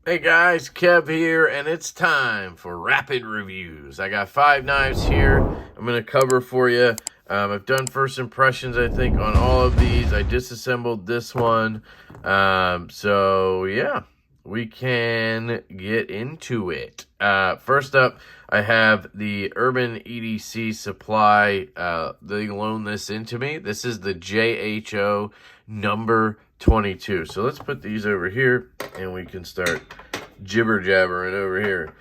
Hey guys, Kev here, and it's time for rapid reviews. I got 5 knives here I'm going to cover for you. I've done first impressions, I think, on all of these. I disassembled this one. So, yeah, we can get into it. First up, I have the Urban EDC Supply. They loaned this into me. This is the JHO number 22. So let's put these over here, and we can start jibber jabbering over here.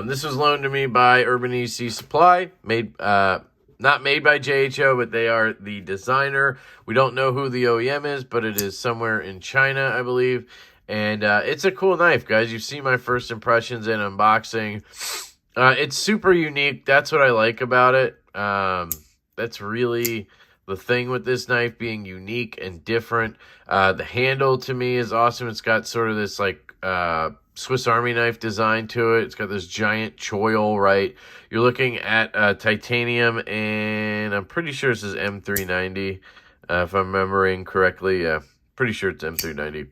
This was loaned to me by Urban EDC Supply, not made by JHO, but they are the designer. We don't know who the OEM is, but it is somewhere in China, I believe. And it's a cool knife, guys. You've seen my first impressions and unboxing. It's super unique. That's what I like about it. That's really the thing with this knife, being unique and different. The handle, to me, is awesome. It's got sort of this, like, Swiss Army knife design to it. It's got this giant choil, right? You're looking at titanium, and I'm pretty sure this is M390, if I'm remembering correctly. Yeah, pretty sure it's M390.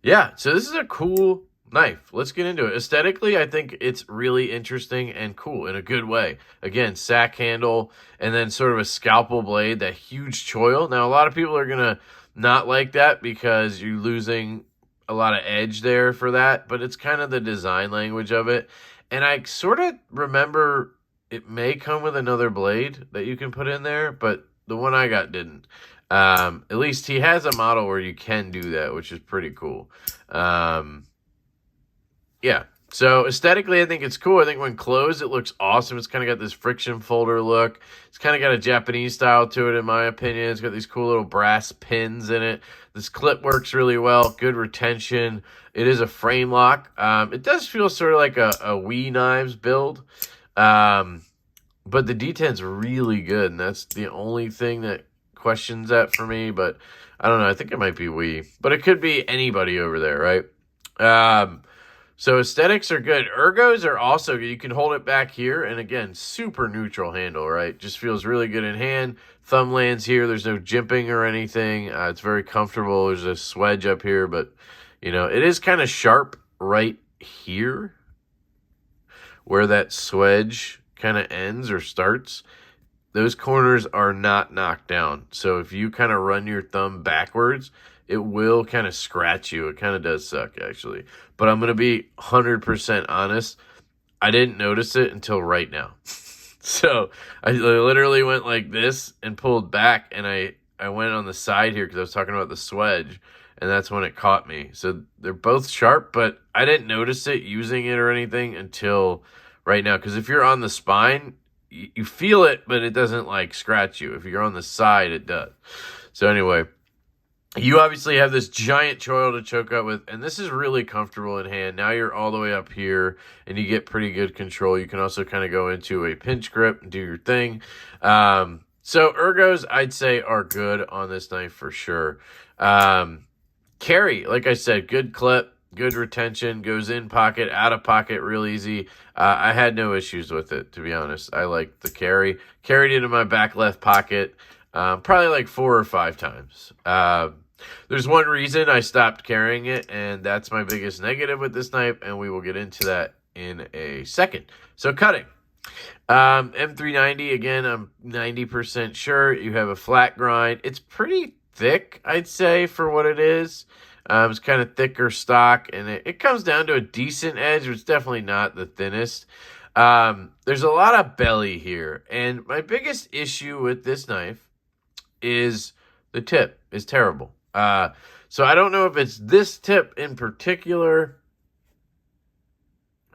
Yeah, so this is a cool knife. Let's get into it. Aesthetically, I think it's really interesting and cool in a good way. Again, sack handle, and then sort of a scalpel blade, that huge choil. Now, a lot of people are going to not like that because you're losing a lot of edge there for that, but it's kind of the design language of it. And I sort of remember it may come with another blade that you can put in there, but the one I got didn't. At least he has a model where you can do that, which is pretty cool. Yeah. So aesthetically, I think it's cool. I think when closed, it looks awesome. It's kind of got this friction folder look. It's kind of got a Japanese style to it, in my opinion. It's got these cool little brass pins in it. This clip works really well. Good retention. It is a frame lock. It does feel sort of like a Wii Knives build. But the deten's really good, and that's the only thing that questions that for me. But I don't know. I think it might be Wii. But it could be anybody over there, right? So aesthetics are good. Ergos are also good. You can hold it back here, and again, super neutral handle, right? Just feels really good in hand. Thumb lands here. There's no jimping or anything. It's very comfortable. There's a swedge up here, but, you know, it is kind of sharp right here where that swedge kind of ends or starts. Those corners are not knocked down. So if you kind of run your thumb backwards, it will kind of scratch you. It kind of does suck, actually. But I'm going to be 100% honest. I didn't notice it until right now. So I literally went like this and pulled back, and I went on the side here because I was talking about the swedge, and that's when it caught me. So they're both sharp, but I didn't notice it using it or anything until right now. Because if you're on the spine, you feel it, but it doesn't, like, scratch you. If you're on the side, it does. So anyway, you obviously have this giant choil to choke up with, and this is really comfortable in hand. Now you're all the way up here, and you get pretty good control. You can also kind of go into a pinch grip and do your thing. So ergos, I'd say, are good on this knife for sure. Carry, like I said, good clip, good retention, goes in pocket, out of pocket real easy. I had no issues with it, to be honest. I liked the carry. Carried it in my back left pocket probably like 4 or 5 times. There's one reason I stopped carrying it, and that's my biggest negative with this knife, and we will get into that in a second. So cutting. M390, again, I'm 90% sure. You have a flat grind. It's pretty thick, I'd say, for what it is. It's kind of thicker stock, and it comes down to a decent edge, but it's definitely not the thinnest. There's a lot of belly here, and my biggest issue with this knife is the tip is terrible. So I don't know if it's this tip in particular.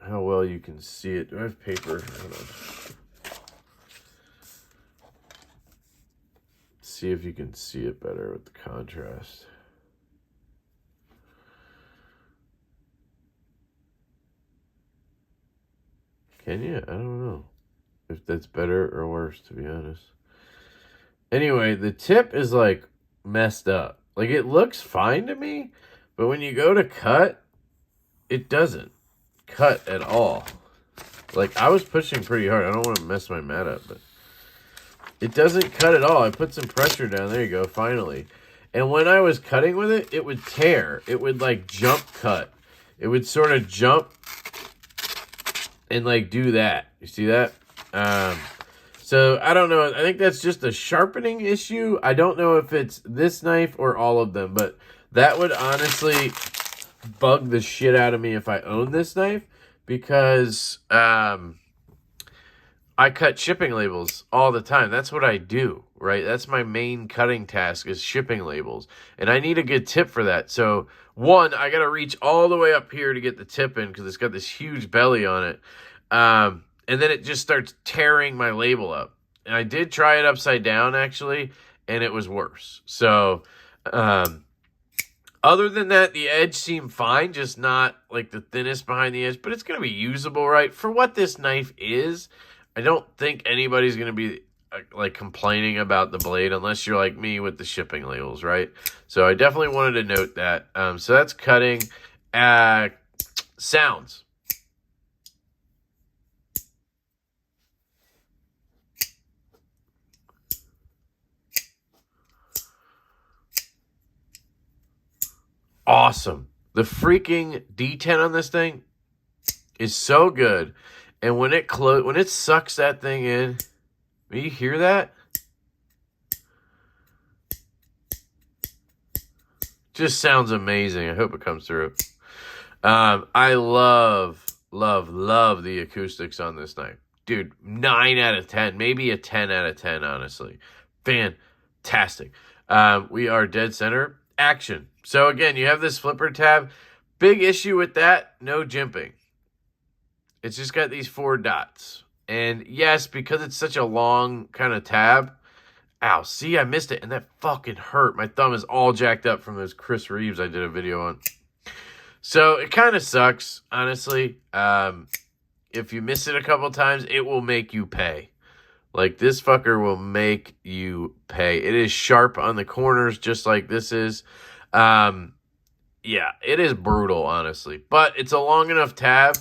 How well you can see it. Do I have paper? Hold on. See if you can see it better with the contrast. Can you? I don't know if that's better or worse, to be honest. Anyway, the tip is, like, messed up. Like, it looks fine to me, but when you go to cut, it doesn't cut at all. Like, I was pushing pretty hard. I don't want to mess my mat up, but it doesn't cut at all. I put some pressure down. There you go, finally. And when I was cutting with it, it would tear. It would like jump cut. It would sort of jump and like do that. You see that? So I don't know. I think that's just a sharpening issue. I don't know if it's this knife or all of them, but that would honestly bug the shit out of me if I owned this knife, because I cut shipping labels all the time. That's what I do, right? That's my main cutting task, is shipping labels. And I need a good tip for that. So one, I got to reach all the way up here to get the tip in, because it's got this huge belly on it. And then it just starts tearing my label up. And I did try it upside down, actually, and it was worse. So, other than that, the edge seemed fine, just not like the thinnest behind the edge. But it's going to be usable, right? For what this knife is, I don't think anybody's going to be like complaining about the blade unless you're like me with the shipping labels, right? So I definitely wanted to note that. So that's cutting. Sounds. Awesome. The freaking D10 on this thing is so good. And when it sucks that thing in, you hear that? Just sounds amazing. I hope it comes through. I love the acoustics on this knife. Dude, 9 out of 10. Maybe a 10 out of 10, honestly. Fantastic. We are dead center. Action. So again, you have this flipper tab. Big issue with that, no jimping. It's just got these 4 dots. And yes, because it's such a long kind of tab. Ow, see, I missed it. And that fucking hurt. My thumb is all jacked up from those Chris Reeves I did a video on. So it kind of sucks, honestly. If you miss it a couple times, it will make you pay. Like, this fucker will make you pay. It is sharp on the corners, just like this is. Yeah, it is brutal, honestly. But it's a long enough tab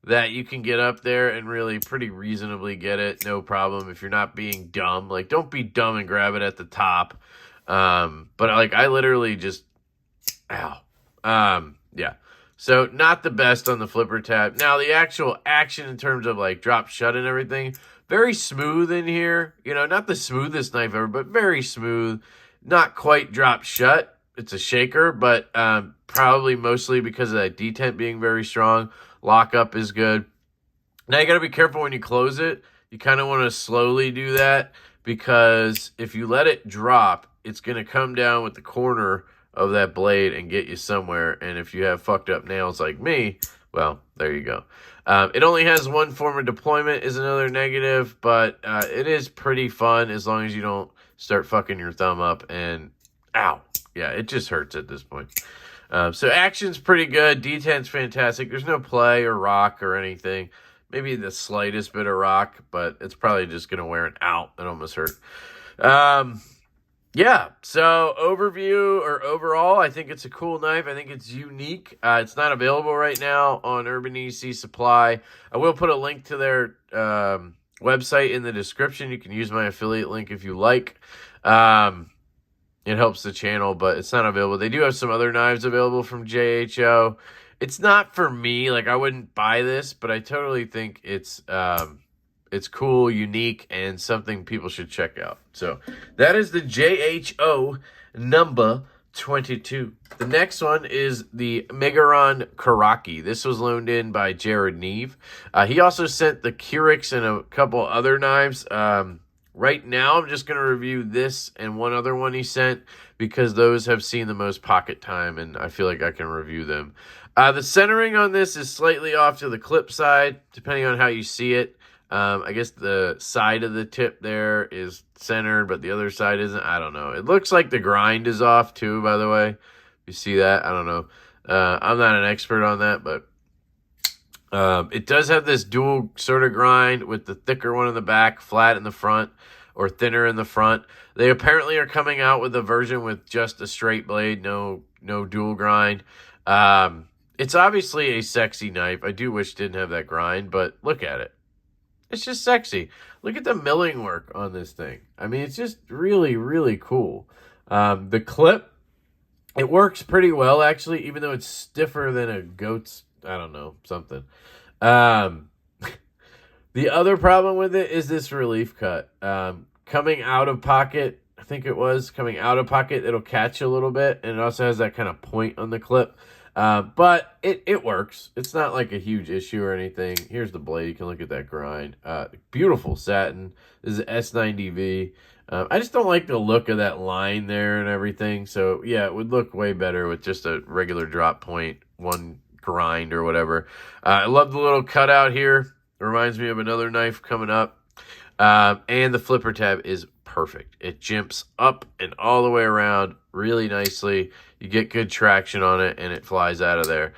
that you can get up there and really pretty reasonably get it. No problem if you're not being dumb. Like, don't be dumb and grab it at the top. But, like, I literally just... Ow. Yeah. So, not the best on the flipper tab. Now, the actual action in terms of, like, drop shut and everything, very smooth in here. You know, not the smoothest knife ever, but very smooth. Not quite drop shut. It's a shaker, but probably mostly because of that detent being very strong. Lockup is good. Now, you got to be careful when you close it. You kind of want to slowly do that, because if you let it drop, it's going to come down with the corner of that blade and get you somewhere. And if you have fucked up nails like me, well, there you go. It only has one form of deployment is another negative, but it is pretty fun as long as you don't start fucking your thumb up and ow. Yeah, it just hurts at this point. So action's pretty good. Detent's fantastic. There's no play or rock or anything. Maybe the slightest bit of rock, but it's probably just going to wear it out. It almost hurt. Yeah, so overview or overall, I think it's a cool knife. I think it's unique. It's not available right now on LeftyEDC Supply. I will put a link to their website in the description. You can use my affiliate link if you like. It helps the channel, but it's not available. They do have some other knives available from JHO. It's not for me. Like, I wouldn't buy this, but I totally think it's cool, unique, and something people should check out. So that is the JHO number 22. The next one is the Megaron Karaki. This was loaned in by Jared Neve. He also sent the Kyrix and a couple other knives. Right now, I'm just going to review this and one other one he sent, because those have seen the most pocket time, and I feel like I can review them. The centering on this is slightly off to the clip side, depending on how you see it. I guess the side of the tip there is centered, but the other side isn't. I don't know. It looks like the grind is off too, by the way. You see that? I don't know. I'm not an expert on that, but it does have this dual sort of grind with the thicker one in the back, flat in the front, or thinner in the front. They apparently are coming out with a version with just a straight blade, no dual grind. It's obviously a sexy knife. I do wish it didn't have that grind, but look at it. It's just sexy. Look at the milling work on this thing. I mean, it's just really, really cool. The clip It works pretty well, actually, even though it's stiffer than a goat's, I don't know, something. Um, the other problem with it is this relief cut. Coming out of pocket, I think it was, coming out of pocket, it'll catch a little bit, and it also has that kind of point on the clip. But it works. It's not like a huge issue or anything. Here's the blade. You can look at that grind. Beautiful satin. This is S90V. I just don't like the look of that line there and everything. So, yeah, it would look way better with just a regular drop point, one grind or whatever. I love the little cutout here. It reminds me of another knife coming up. And the flipper tab is perfect. It jumps up and all the way around really nicely. You get good traction on it, and it flies out of there.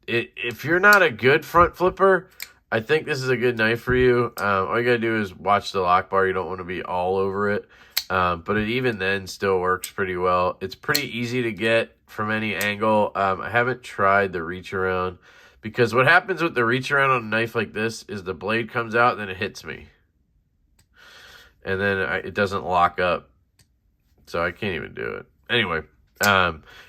If you're not a good front flipper, I think this is a good knife for you. All you got to do is watch the lock bar. You don't want to be all over it. But it even then still works pretty well. It's pretty easy to get from any angle. I haven't tried the reach around, because what happens with the reach around on a knife like this is the blade comes out and then it hits me. And then it doesn't lock up. So I can't even do it. Anyway,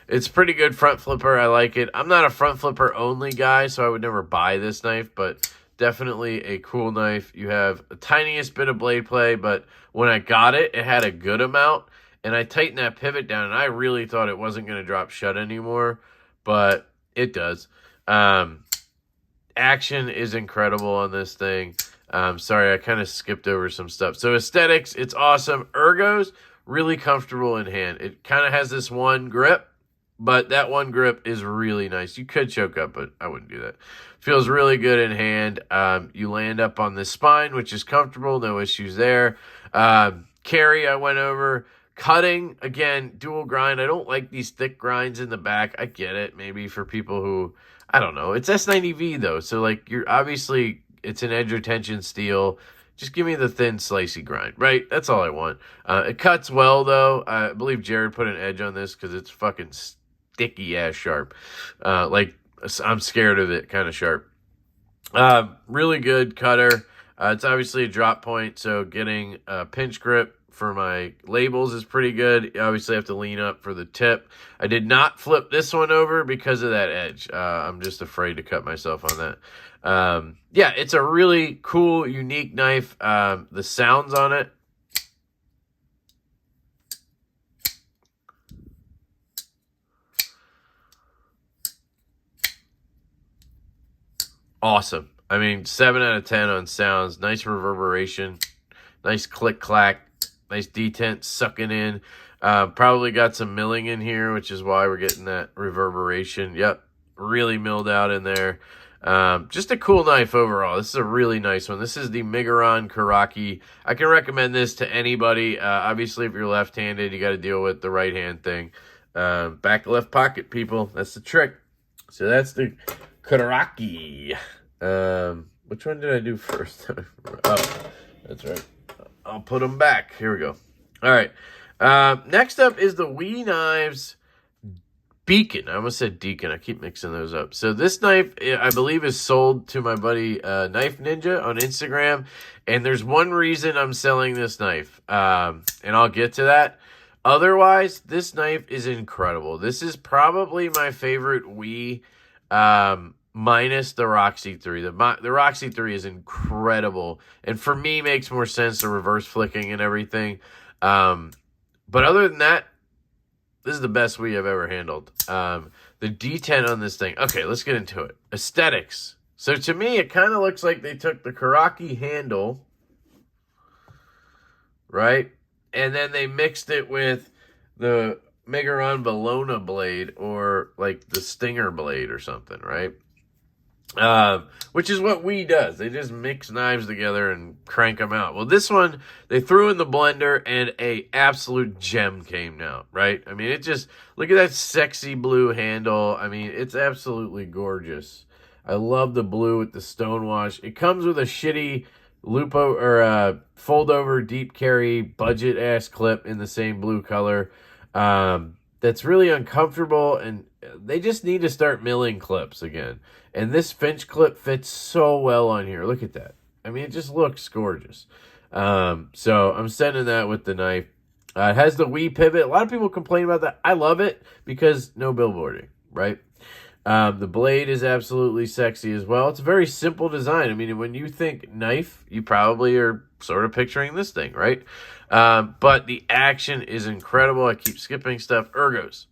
it's pretty good front flipper. I like it. I'm not a front flipper only guy, so I would never buy this knife, but definitely a cool knife. You have the tiniest bit of blade play, but when I got it, it had a good amount, and I tightened that pivot down, and I really thought it wasn't going to drop shut anymore, but it does. Action is incredible on this thing. Sorry, I kind of skipped over some stuff. So aesthetics, it's awesome. Ergos, really comfortable in hand. It kind of has this one grip, but that one grip is really nice. You could choke up, but I wouldn't do that. Feels really good in hand. You land up on the spine, which is comfortable. No issues there. Carry, I went over. Cutting, again, dual grind. I don't like these thick grinds in the back. I get it. Maybe for people who, I don't know. It's S90V, though. So, like, you're obviously, it's an edge retention steel. Just give me the thin, slicey grind, right? That's all I want. It cuts well, though. I believe Jared put an edge on this because it's fucking sticky-ass sharp. Like, I'm scared of it kind of sharp. Really good cutter. It's obviously a drop point, so getting a pinch grip for my labels is pretty good. You obviously have to lean up for the tip. I did not flip this one over because of that edge. I'm just afraid to cut myself on that. Yeah, it's a really cool, unique knife. The sounds on it. Awesome. I mean, 7 out of 10 on sounds. Nice reverberation. Nice click-clack. Nice detent sucking in. Probably got some milling in here, which is why we're getting that reverberation. Yep, really milled out in there. Just a cool knife overall. This is a really nice one. This is the Megaron Karaki. I can recommend this to anybody. Obviously, if you're left-handed, you got to deal with the right-hand thing. Back left pocket, people. That's the trick. So that's the Koraki. Which one did I do first? Oh, that's right. I'll put them back. Here we go. All right. Next up is the WE Knives Beacon. I almost said Deacon. I keep mixing those up. So this knife, I believe, is sold to my buddy Knife Ninja on Instagram. And there's one reason I'm selling this knife. And I'll get to that. Otherwise, this knife is incredible. This is probably my favorite WE, minus the Roxy 3. The Roxy 3 is incredible. And for me, makes more sense, the reverse flicking and everything. But other than that, this is the best WE I've ever handled. The D10 on this thing. Okay, let's get into it. Aesthetics. So to me, it kind of looks like they took the Koraki handle, right? And then they mixed it with the Megaron Bologna blade, or like the Stinger blade or something, right? Which is what WE does. They just mix knives together and crank them out. Well, this one, they threw in the blender and a absolute gem came out, right? I mean, it just, look at that sexy blue handle. I mean, it's absolutely gorgeous. I love the blue with the stonewash. It comes with a shitty lupo or fold over deep carry budget ass clip in the same blue color. That's really uncomfortable, and they just need to start milling clips again. And this Finch clip fits so well on here. Look at that. I mean, it just looks gorgeous. So I'm sending that with the knife. It has the Wii pivot. A lot of people complain about that. I love it because no billboarding, right? The blade is absolutely sexy as well. It's a very simple design. I mean, when you think knife, you probably are sort of picturing this thing, right? But the action is incredible. I keep skipping stuff. Ergos,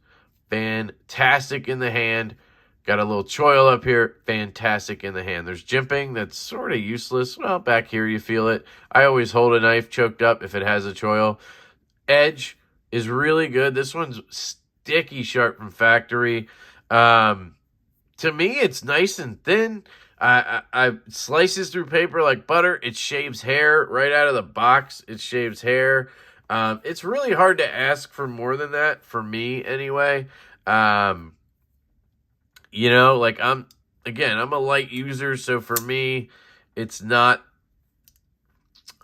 fantastic in the hand. Got a little choil up here, fantastic in the hand. There's jimping that's sort of useless. Well, back here you feel it. I always hold a knife choked up if it has a choil. Edge is really good. This one's sticky sharp from factory. To me, it's nice and thin. I slices through paper like butter. It shaves hair right out of the box. It shaves hair. It's really hard to ask for more than that, for me anyway. You know, like I'm a light user, so for me, it's not,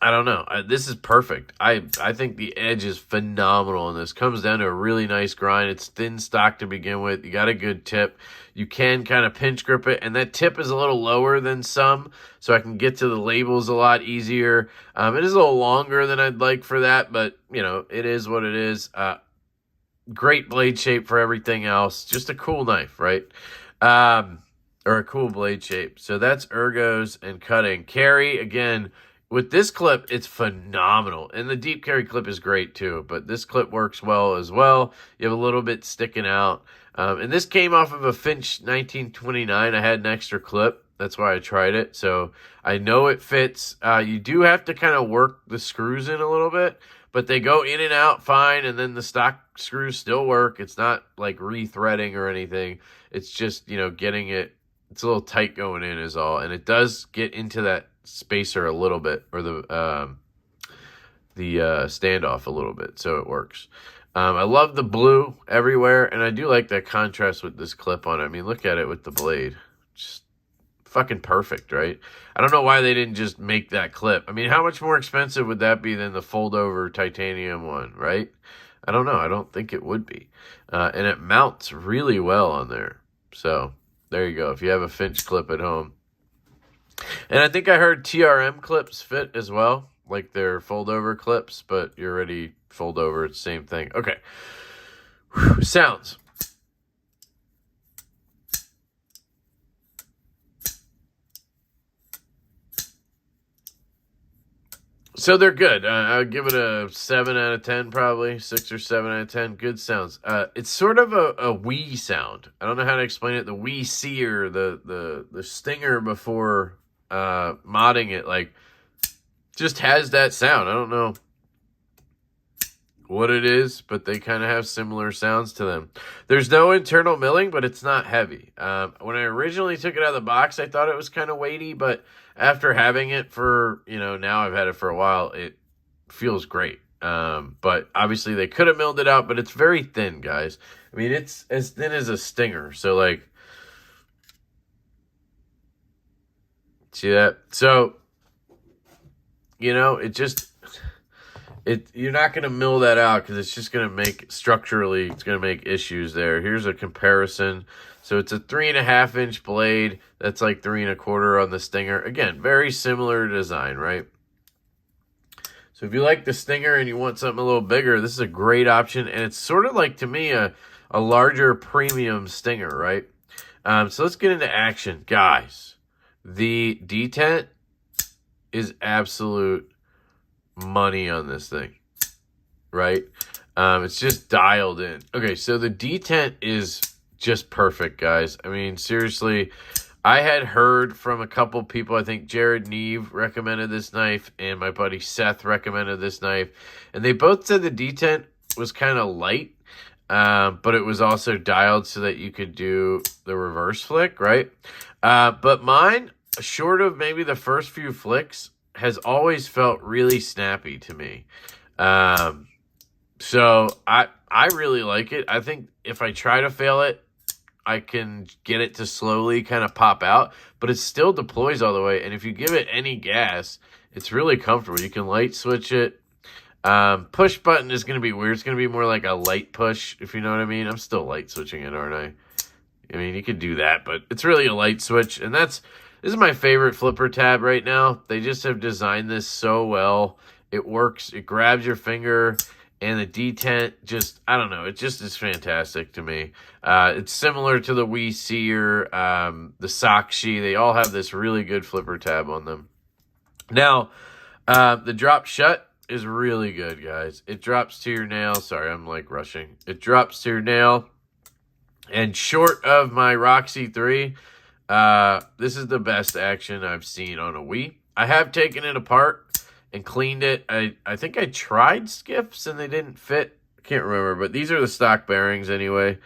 I don't know. This is perfect. I think the edge is phenomenal, and this comes down to a really nice grind. It's thin stock to begin with. You got a good tip. You can kind of pinch grip it, and that tip is a little lower than some, so I can get to the labels a lot easier. It is a little longer than I'd like for that, but, you know, it is what it is. Great blade shape for everything else. Just a cool knife, right? Or a cool blade shape. So that's ergos and cutting. Carry, again, with this clip, it's phenomenal. And the deep carry clip is great too, but this clip works well as well. You have a little bit sticking out. And this came off of a Finch 1929. I had an extra clip. That's why I tried it. So I know it fits. You do have to kind of work the screws in a little bit, but they go in and out fine, and then the stock screws still work. It's not like re-threading or anything. It's just, you know, getting it, it's a little tight going in is all. And it does get into that spacer a little bit, or the standoff a little bit, so it works. I love the blue everywhere, and I do like that contrast with this clip on it. I mean, look at it with the blade. Just fucking perfect, right? I don't know why they didn't just make that clip. I mean, how much more expensive would that be than the fold-over titanium one, right? I don't know. I don't think it would be. And it mounts really well on there. So, there you go. If you have a Finch clip at home. And I think I heard TRM clips fit as well. Like they're fold-over clips, but you're already fold-over. It's the same thing. Okay. Whew. Sounds. So they're good. I'll give it a 7 out of 10 probably. 6 or 7 out of 10. Good sounds. It's sort of a Wii sound. I don't know how to explain it. The Wii Seer, the stinger before modding it, like, just has that sound. I don't know what it is, but they kind of have similar sounds to them. There's no internal milling, but it's not heavy. When I originally took it out of the box, I thought it was kind of weighty, but after having it for, you know, now I've had it for a while, it feels great. But obviously they could have milled it out, but it's very thin, guys. I mean, it's as thin as a stinger. So, like, see that? So, you know, you're not going to mill that out because it's just going to make, structurally, it's going to make issues there. Here's a comparison. So it's a 3.5 inch blade. That's like 3 1/4 on the Stinger. Again, very similar design, right? So if you like the Stinger and you want something a little bigger, this is a great option. And it's sort of like, to me, a larger premium Stinger, right? So let's get into action. Guys, the detent is absolute money on this thing, right? It's just dialed in. Okay, so the detent is just perfect, guys. I mean, seriously, I had heard from a couple people. I think Jared Neve recommended this knife, and my buddy Seth recommended this knife, and they both said the detent was kind of light, but it was also dialed so that you could do the reverse flick, right? But mine, short of maybe the first few flicks, has always felt really snappy to me. So I really like it. I think if I try to fail it, I can get it to slowly kind of pop out, but it still deploys all the way. And if you give it any gas, it's really comfortable. You can light switch it. Push button is going to be weird. It's going to be more like a light push, if you know what I mean. I'm still light switching it, aren't I? I mean, you could do that, but it's really a light switch. And this is my favorite flipper tab right now. They just have designed this so well. It works. It grabs your finger. And the detent, just, I don't know, it just is fantastic to me. It's similar to the Wii Seer, the Sakshi. They all have this really good flipper tab on them. Now, the drop shut is really good, guys. It drops to your nail. Sorry, I'm like rushing. It drops to your nail. And short of my Roxy 3, this is the best action I've seen on a Wii. I have taken it apart and cleaned it. I think I tried skiffs and they didn't fit. I can't remember, but these are the stock bearings anyway.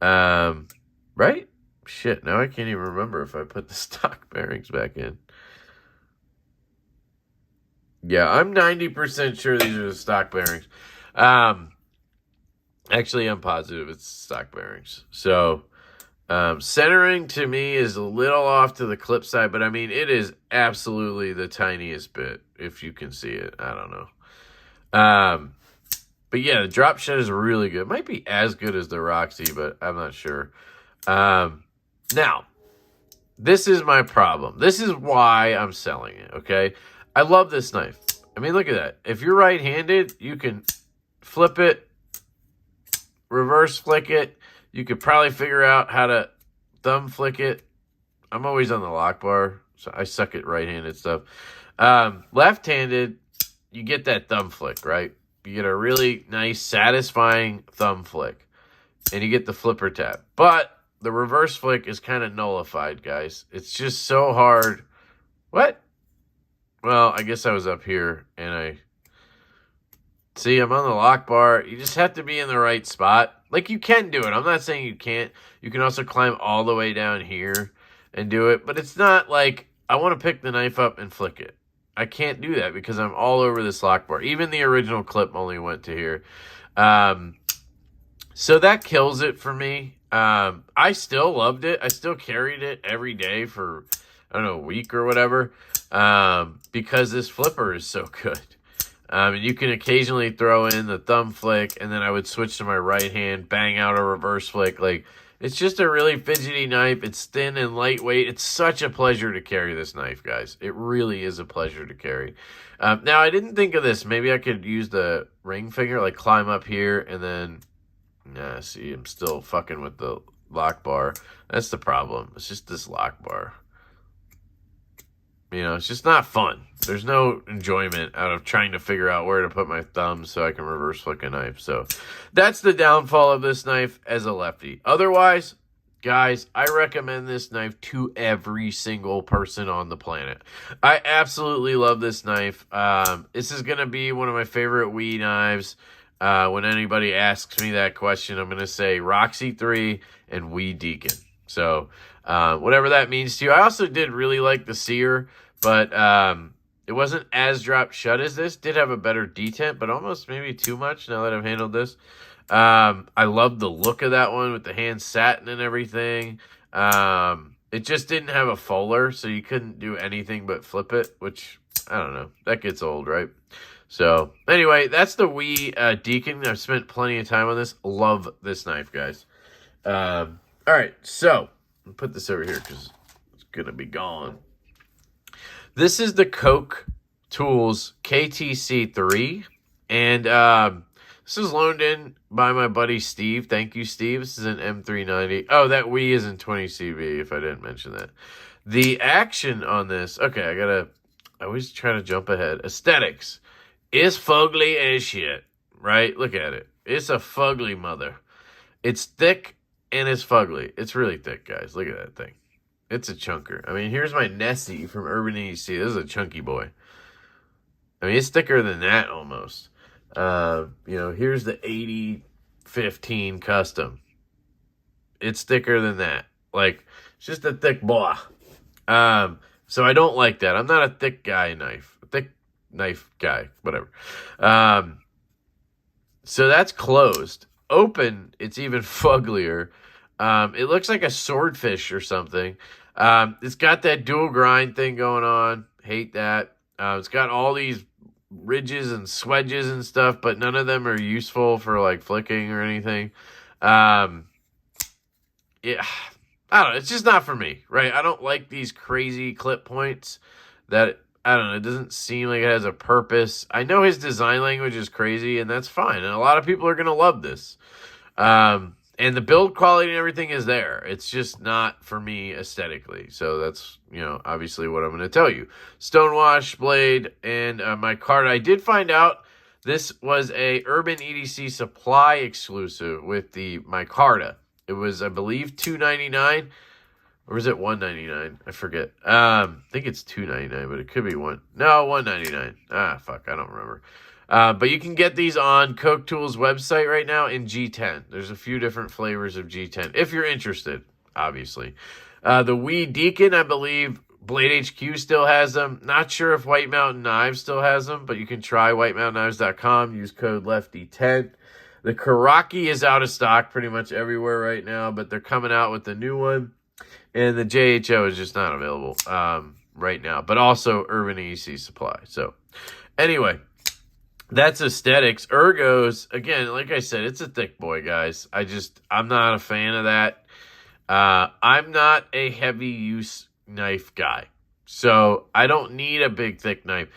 Right? Shit, now I can't even remember if I put the stock bearings back in. Yeah, I'm 90% sure these are the stock bearings. Actually, I'm positive it's stock bearings. So, centering to me is a little off to the clip side, but I mean, it is absolutely the tiniest bit, if you can see it. I don't know. But yeah, the drop shut is really good. It might be as good as the Roxy, but I'm not sure. Now, this is my problem. This is why I'm selling it, okay? I love this knife. I mean, look at that. If you're right-handed, you can flip it, reverse flick it. You could probably figure out how to thumb flick it. I'm always on the lock bar, so I suck at right-handed stuff. Left-handed, you get that thumb flick, right? You get a really nice, satisfying thumb flick, and you get the flipper tap. But the reverse flick is kind of nullified, guys. It's just so hard. What? Well, I guess I was up here, and I... See, I'm on the lock bar. You just have to be in the right spot. Like, you can do it. I'm not saying you can't. You can also climb all the way down here and do it. But it's not like I want to pick the knife up and flick it. I can't do that because I'm all over this lock bar. Even the original clip only went to here. So that kills it for me. I still loved it. I still carried it every day for, I don't know, a week or whatever. Because this flipper is so good. And you can occasionally throw in the thumb flick, and then I would switch to my right hand, bang out a reverse flick. Like, it's just a really fidgety knife. It's thin and lightweight. It's such a pleasure to carry this knife, guys. It really is a pleasure to carry. Now, I didn't think of this. Maybe I could use the ring finger, like climb up here, and then... Nah, see, I'm still fucking with the lock bar. That's the problem. It's just this lock bar. You know, it's just not fun. There's no enjoyment out of trying to figure out where to put my thumb so I can reverse flick a knife. So that's the downfall of this knife as a lefty. Otherwise, guys, I recommend this knife to every single person on the planet. I absolutely love this knife. This is going to be one of my favorite Wii knives. When anybody asks me that question, I'm going to say Roxy 3 and Wii Deacon. So, whatever that means to you. I also did really like the Seer, but it wasn't as drop shut as this. Did have a better detent, but almost maybe too much now that I've handled this. I love the look of that one with the hand satin and everything. It just didn't have a fuller, so you couldn't do anything but flip it, which, I don't know. That gets old, right? So, anyway, that's the Wii Deacon. I've spent plenty of time on this. Love this knife, guys. All right, so, I'll put this over here because it's going to be gone. This is the Koch Tools KTC3, and this is loaned in by my buddy Steve. Thank you, Steve. This is an M390. Oh, that Wii is in 20CV, if I didn't mention that. The action on this, okay, I always try to jump ahead. Aesthetics. It's fugly as shit, right? Look at it. It's a fugly mother. It's thick and it's fugly. It's really thick, guys. Look at that thing. It's a chunker. I mean, here's my Nessie from Urban EDC. This is a chunky boy. I mean, it's thicker than that almost. You know, here's the 8015 Custom. It's thicker than that. Like, it's just a thick boy. So I don't like that. I'm not a thick guy knife. A thick knife guy, whatever. So that's closed. Open, it's even fugglier. It looks like a swordfish or something. It's got that dual grind thing going on. Hate that. It's got all these ridges and swedges and stuff, but none of them are useful for like flicking or anything. Yeah, I don't know. It's just not for me, right? I don't like these crazy clip points that I don't know, it doesn't seem like it has a purpose. I know his design language is crazy, and that's fine. And a lot of people are going to love this. And the build quality and everything is there. It's just not for me aesthetically. So that's, you know, obviously what I'm going to tell you. Stonewash blade and my card. I did find out this was a Urban EDC supply exclusive with the micarta. It was, I believe, $2.99. Or is it $1.99? I forget. I think it's $2.99, but it could be $1.99. Ah, fuck, I don't remember. But you can get these on Koch Tools website right now in G10. There's a few different flavors of G10, if you're interested, obviously. The Wee Deacon, I believe, Blade HQ still has them. Not sure if White Mountain Knives still has them, but you can try whitemountainknives.com. Use code LeftyEDC. The Koraki is out of stock pretty much everywhere right now, but they're coming out with the new one. And the JHO is just not available right now, but also Urban EDC supply. So anyway, that's aesthetics. Ergos, again, like I said, it's a thick boy, guys. I'm not a fan of that. I'm not a heavy use knife guy, so I don't need a big, thick knife.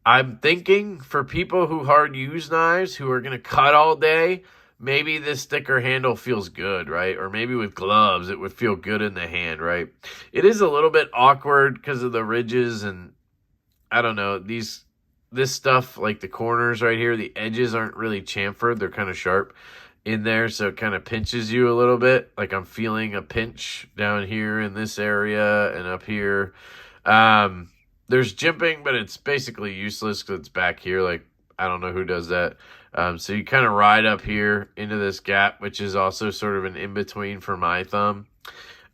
I'm thinking for people who hard use knives, who are going to cut all day, maybe this thicker handle feels good, right? Or maybe with gloves, it would feel good in the hand, right? It is a little bit awkward because of the ridges and, I don't know, this stuff, like the corners right here, the edges aren't really chamfered. They're kind of sharp in there, so it kind of pinches you a little bit. Like I'm feeling a pinch down here in this area and up here. There's jimping, but it's basically useless because it's back here. Like, I don't know who does that. So you kind of ride up here into this gap, which is also sort of an in-between for my thumb.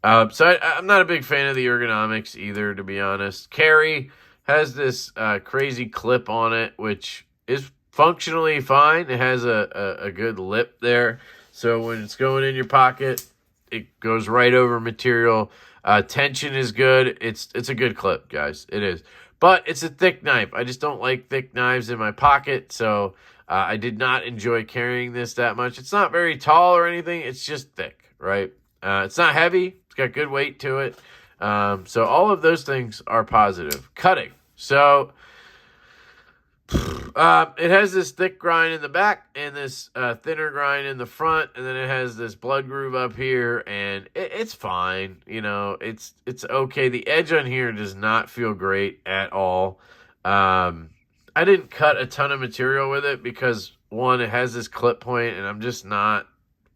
So I'm not a big fan of the ergonomics either, to be honest. Carry has this crazy clip on it, which is functionally fine. It has a good lip there. So when it's going in your pocket, it goes right over material. Tension is good. It's a good clip, guys. It is. But it's a thick knife. I just don't like thick knives in my pocket, so I did not enjoy carrying this that much. It's not very tall or anything. It's just thick, right? It's not heavy. It's got good weight to it. So all of those things are positive. Cutting. So it has this thick grind in the back and this thinner grind in the front, and then it has this blood groove up here, and it's fine. You know, it's okay. The edge on here does not feel great at all. I didn't cut a ton of material with it because, one, it has this clip point, and I'm just not,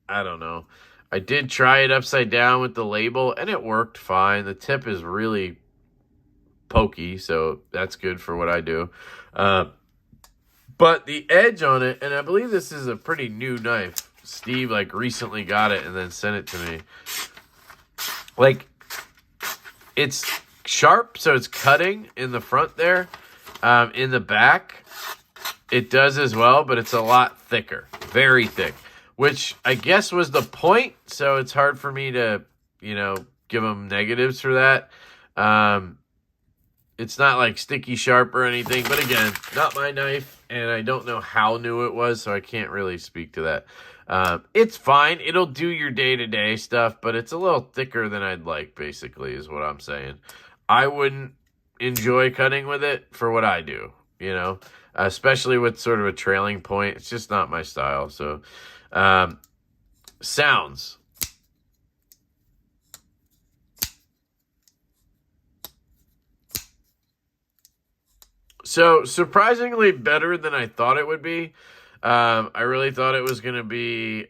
I don't know. I did try it upside down with the label, and it worked fine. The tip is really pokey, so that's good for what I do. But the edge on it, and I believe this is a pretty new knife. Steve, like, recently got it and then sent it to me. Like, it's sharp, so it's cutting in the front there. In the back, it does as well, but it's a lot thicker. Very thick. Which I guess was the point, so it's hard for me to, you know, give them negatives for that. It's not like sticky sharp or anything, but again, not my knife, and I don't know how new it was, so I can't really speak to that. It's fine. It'll do your day-to-day stuff, but it's a little thicker than I'd like, basically, is what I'm saying. I wouldn't enjoy cutting with it for what I do, you know, especially with sort of a trailing point. It's just not my style. So, sounds. So, surprisingly better than I thought it would be. I really thought it was going to be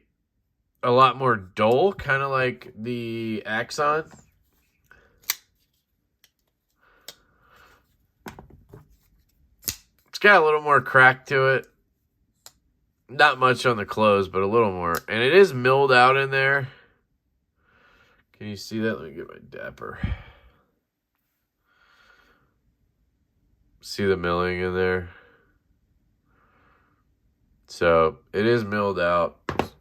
a lot more dull, kind of like the Axon. It's got a little more crack to it. Not much on the close, but a little more. And it is milled out in there. Can you see that? Let me get my dapper. See the milling in there? So it is milled out.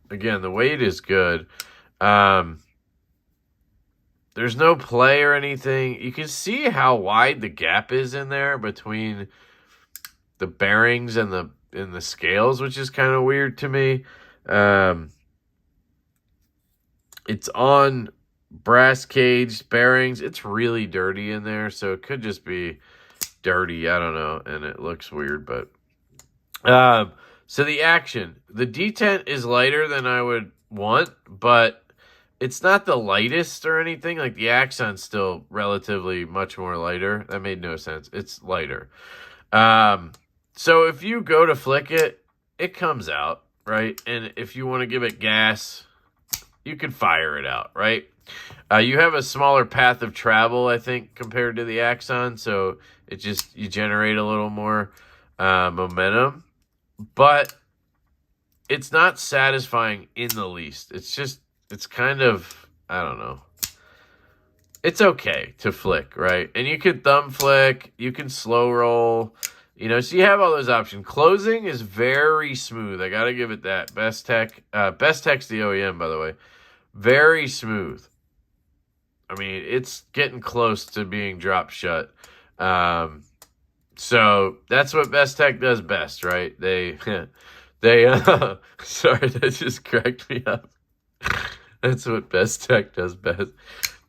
Again, the weight is good. There's no play or anything. You can see how wide the gap is in there between the bearings and the scales, which is kind of weird to me. It's on brass cage bearings. It's really dirty in there, so it could just be dirty. I don't know, and it looks weird, but so the action, the detent is lighter than I would want, but it's not the lightest or anything. Like the Axon's still relatively much more lighter. That made no sense. It's lighter. So if you go to flick it, it comes out, right? And if you want to give it gas, you can fire it out, right? You have a smaller path of travel, I think, compared to the Axon, so you generate a little more momentum, but it's not satisfying in the least. It's kind of, I don't know. It's okay to flick, right? And you can thumb flick, you can slow roll, so you have all those options. Closing is very smooth. I got to give it that. Best Tech's the OEM, by the way. Very smooth. I mean, it's getting close to being dropped shut. So that's what Best Tech does best, right? They sorry, that just cracked me up. That's what Best Tech does best.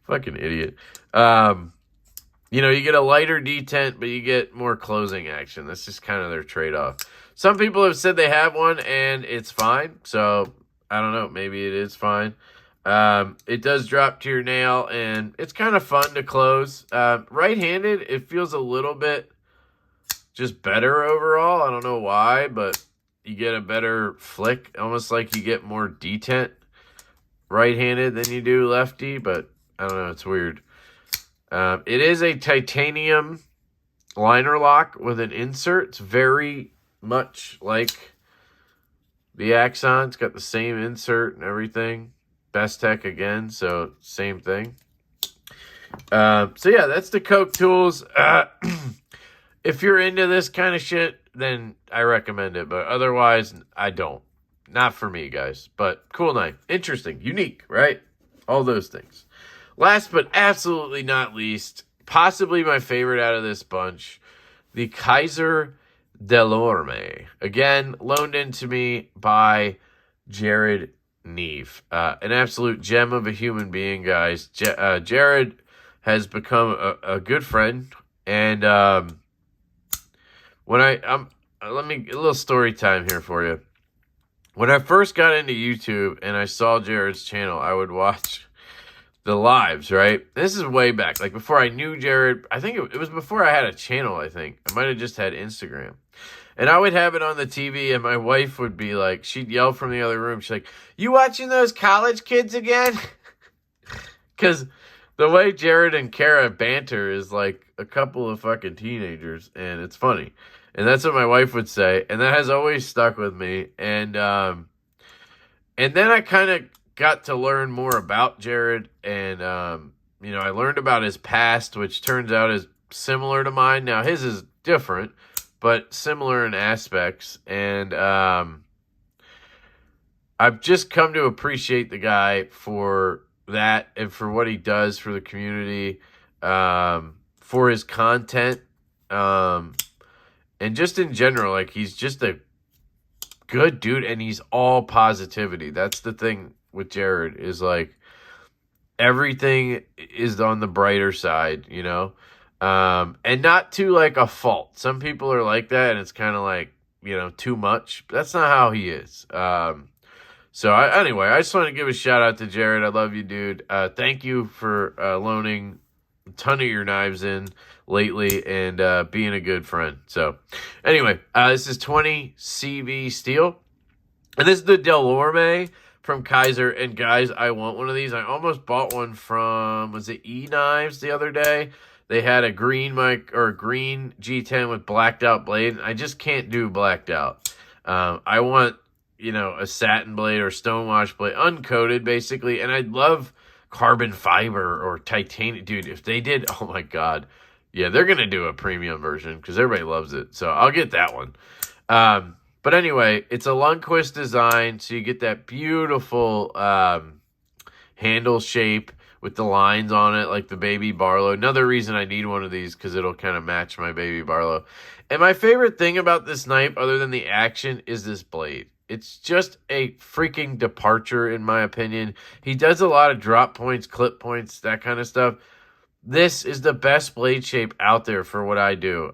Fucking idiot. You get a lighter detent, but you get more closing action. That's just kind of their trade-off. Some people have said they have one, and it's fine. So, I don't know. Maybe it is fine. It does drop to your nail, and it's kind of fun to close. Right-handed, it feels a little bit just better overall. I don't know why, but you get a better flick. Almost like you get more detent right-handed than you do lefty, but I don't know. It's weird. It is a titanium liner lock with an insert. It's very much like the Axon. It's got the same insert and everything. Best Tech again, so same thing. So yeah, that's the Koch tools. If you're into this kind of shit, then I recommend it. But otherwise, I don't. Not for me, guys. But cool knife. Interesting. Unique, right? All those things. Last but absolutely not least, possibly my favorite out of this bunch, the Kizer Delorme. Again, loaned into me by Jared Neve. An absolute gem of a human being, guys. Jared has become a good friend. And when let me a little story time here for you. When I first got into YouTube and I saw Jared's channel, I would watch the lives, right? This is way back, like before I knew Jared. I think it was before I had a channel, I think. I might have just had Instagram. And I would have it on the TV, and my wife would be like, she'd yell from the other room. She's like, "You watching those college kids again?" Because the way Jared and Kara banter is like a couple of fucking teenagers, and it's funny. And that's what my wife would say, and that has always stuck with me. And then I kind of got to learn more about Jared, and I learned about his past, which turns out is similar to mine. Now his is different, but similar in aspects. And I've just come to appreciate the guy for that and for what he does for the community, for his content, and just in general. Like, he's just a good dude, and he's all positivity. That's the thing with Jared, is like everything is on the brighter side, and not to like a fault. Some people are like that, and it's kind of like, too much. But that's not how he is. Anyway, I just want to give a shout out to Jared. I love you, dude. Thank you for loaning a ton of your knives in lately and being a good friend. So anyway, this is 20 CV steel, and this is the Delorme from Kizer. And guys, I want one of these. I almost bought one from, was it E-Knives the other day? They had a green green G10 with blacked out blade. I just can't do blacked out. I want, a satin blade or stonewash blade, uncoated basically. And I'd love carbon fiber or titanium. Dude, if they did, oh my God. Yeah, they're going to do a premium version because everybody loves it. So I'll get that one. But anyway, it's a Lundquist design. So you get that beautiful handle shape with the lines on it, like the Baby Barlow. Another reason I need one of these, because it'll kind of match my Baby Barlow. And my favorite thing about this knife, other than the action, is this blade. It's just a freaking departure, in my opinion. He does a lot of drop points, clip points, that kind of stuff. This is the best blade shape out there for what I do.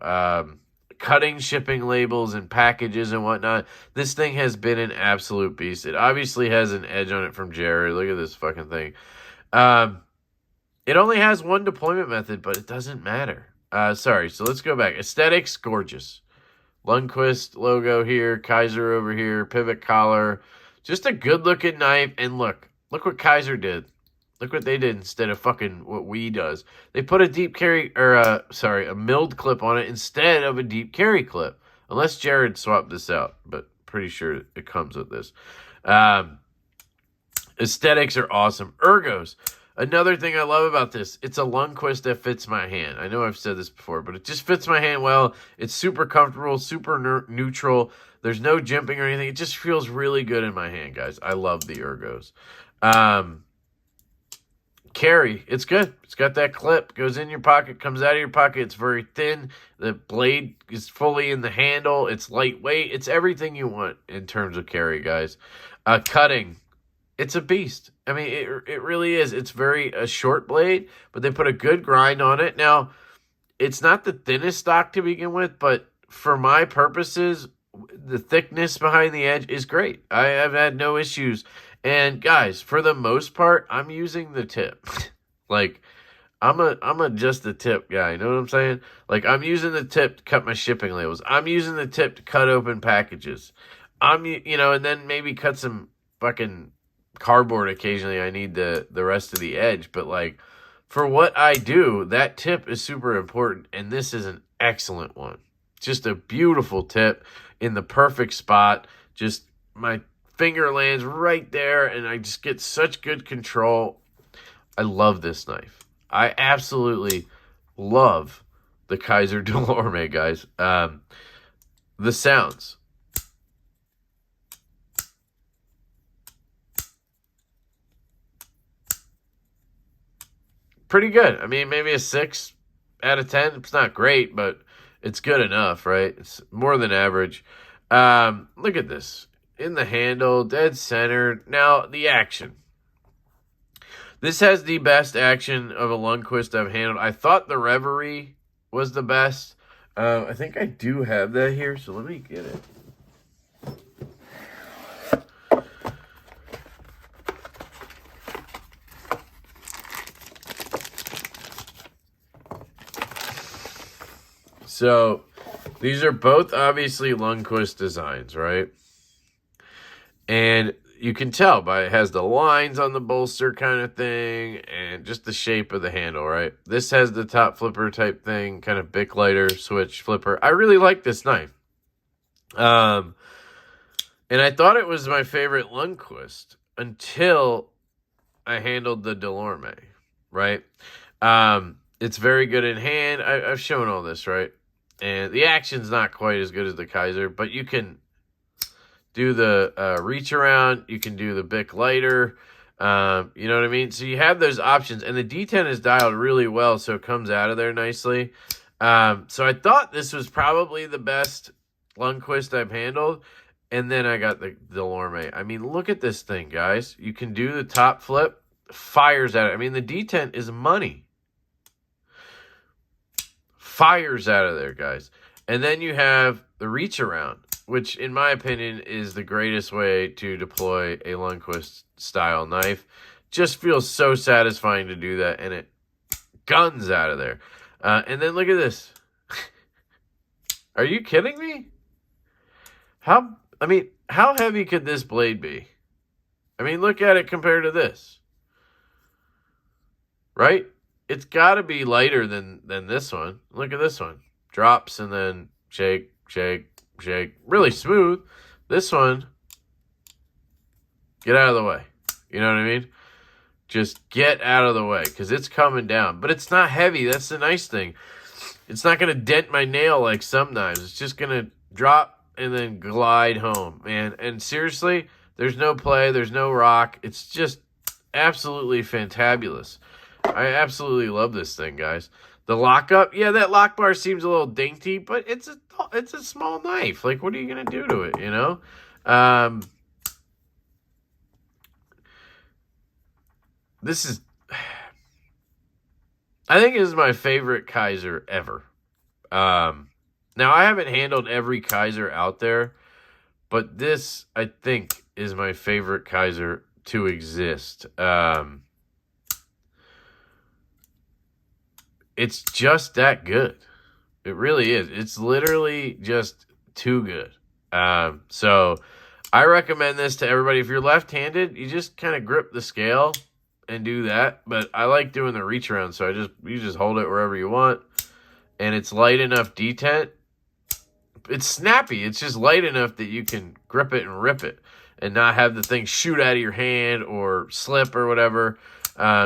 Cutting shipping labels and packages and whatnot. This thing has been an absolute beast. It obviously has an edge on it from Jerry. Look at this fucking thing. It only has one deployment method, but it doesn't matter. Sorry, so let's go back. Aesthetics, gorgeous. Lundquist logo here, Kizer over here, pivot collar. Just a good-looking knife. And look what Kizer did. Look what they did instead of fucking what we does. They put a deep carry, or a milled clip on it instead of a deep carry clip. Unless Jared swapped this out, but pretty sure it comes with this. Aesthetics are awesome. Ergos. Another thing I love about this, it's a Lundquist that fits my hand. I know I've said this before, but it just fits my hand well. It's super comfortable, super neutral. There's no jimping or anything. It just feels really good in my hand, guys. I love the Ergos. Carry, it's good. It's got that clip, goes in your pocket, comes out of your pocket. It's very thin. The blade is fully in the handle. It's lightweight. It's everything you want in terms of carry, guys. Cutting, it's a beast. I mean, it really is. It's a short blade, but they put a good grind on it. Now, it's not the thinnest stock to begin with, but for my purposes, the thickness behind the edge is great. I have had no issues. And guys, for the most part, I'm using the tip. Like, I'm a just the tip guy. You know what I'm saying? Like, I'm using the tip to cut my shipping labels. I'm using the tip to cut open packages. And then maybe cut some fucking cardboard occasionally. I need the rest of the edge. But like, for what I do, that tip is super important. And this is an excellent one. Just a beautiful tip in the perfect spot. Just my finger lands right there, and I just get such good control. I love this knife. I absolutely love the Kizer Delorme, guys. The sounds. Pretty good. I mean, maybe a 6 out of 10. It's not great, but it's good enough, right? It's more than average. Look at this. In the handle, dead center. Now, the action. This has the best action of a Lundquist I've handled. I thought the Reverie was the best. I think I do have that here, so let me get it. So, these are both obviously Lundquist designs, right? And you can tell by it has the lines on the bolster kind of thing and just the shape of the handle, right? This has the top flipper type thing, kind of Bic lighter switch flipper. I really like this knife. And I thought it was my favorite Lundquist until I handled the Delorme, right? It's very good in hand. I've shown all this, right? And the action's not quite as good as the Kizer, but you can do the reach around. You can do the Bic lighter. You know what I mean? So you have those options. And the D10 is dialed really well, so it comes out of there nicely. So I thought this was probably the best Lundquist I've handled. And then I got the Delorme. I mean, look at this thing, guys. You can do the top flip. Fires at it. I mean, the D10 is money. Fires out of there, guys. And then you have the reach around, which in my opinion is the greatest way to deploy a Lundquist style knife. Just feels so satisfying to do that, and it guns out of there. And then look at this. Are you kidding me? How heavy could this blade be? I mean, look at it compared to this. Right? It's got to be lighter than this one. Look at this one. Drops and then shake, shake, shake. Really smooth. This one, get out of the way. You know what I mean? Just get out of the way because it's coming down. But it's not heavy. That's the nice thing. It's not going to dent my nail like some knives. It's just going to drop and then glide home, man. And seriously, there's no play. There's no rock. It's just absolutely fantabulous. I absolutely love this thing, guys. The lockup, yeah, that lock bar seems a little dainty, but it's a small knife. Like, what are you going to do to it, you know? This is... I think this is my favorite Kizer ever. Now, I haven't handled every Kizer out there, but this, I think, is my favorite Kizer to exist. It's just that good. It really is. It's literally just too good. So I recommend this to everybody. If you're left-handed, you just kind of grip the scale and do that. But I like doing the reach around, so you just hold it wherever you want. And it's light enough detent. It's snappy. It's just light enough that you can grip it and rip it and not have the thing shoot out of your hand or slip or whatever.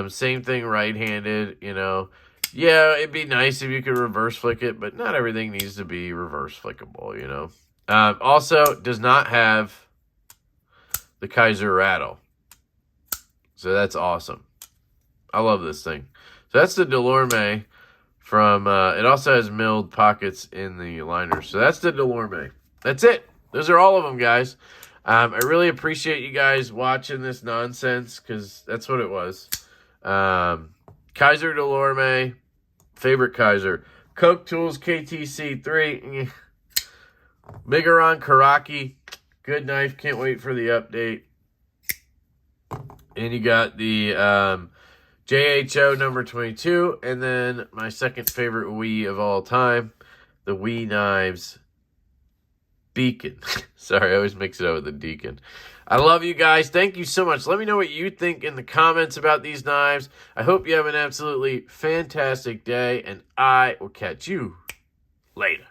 Same thing right-handed, you know. Yeah, it'd be nice if you could reverse flick it, but not everything needs to be reverse flickable, you know. Also, does not have the Kizer rattle. So that's awesome. I love this thing. So that's the Delorme from, it also has milled pockets in the liner. So that's the Delorme. That's it. Those are all of them, guys. I really appreciate you guys watching this nonsense because that's what it was. Kizer Delorme, favorite Kizer. Koch Tools KTC3. Megaron Karaki, good knife. Can't wait for the update. And you got the JHO number 22. And then my second favorite Wii of all time, the Wii Knives Beacon. Sorry, I always mix it up with the Deacon. I love you guys. Thank you so much. Let me know what you think in the comments about these knives. I hope you have an absolutely fantastic day, and I will catch you later.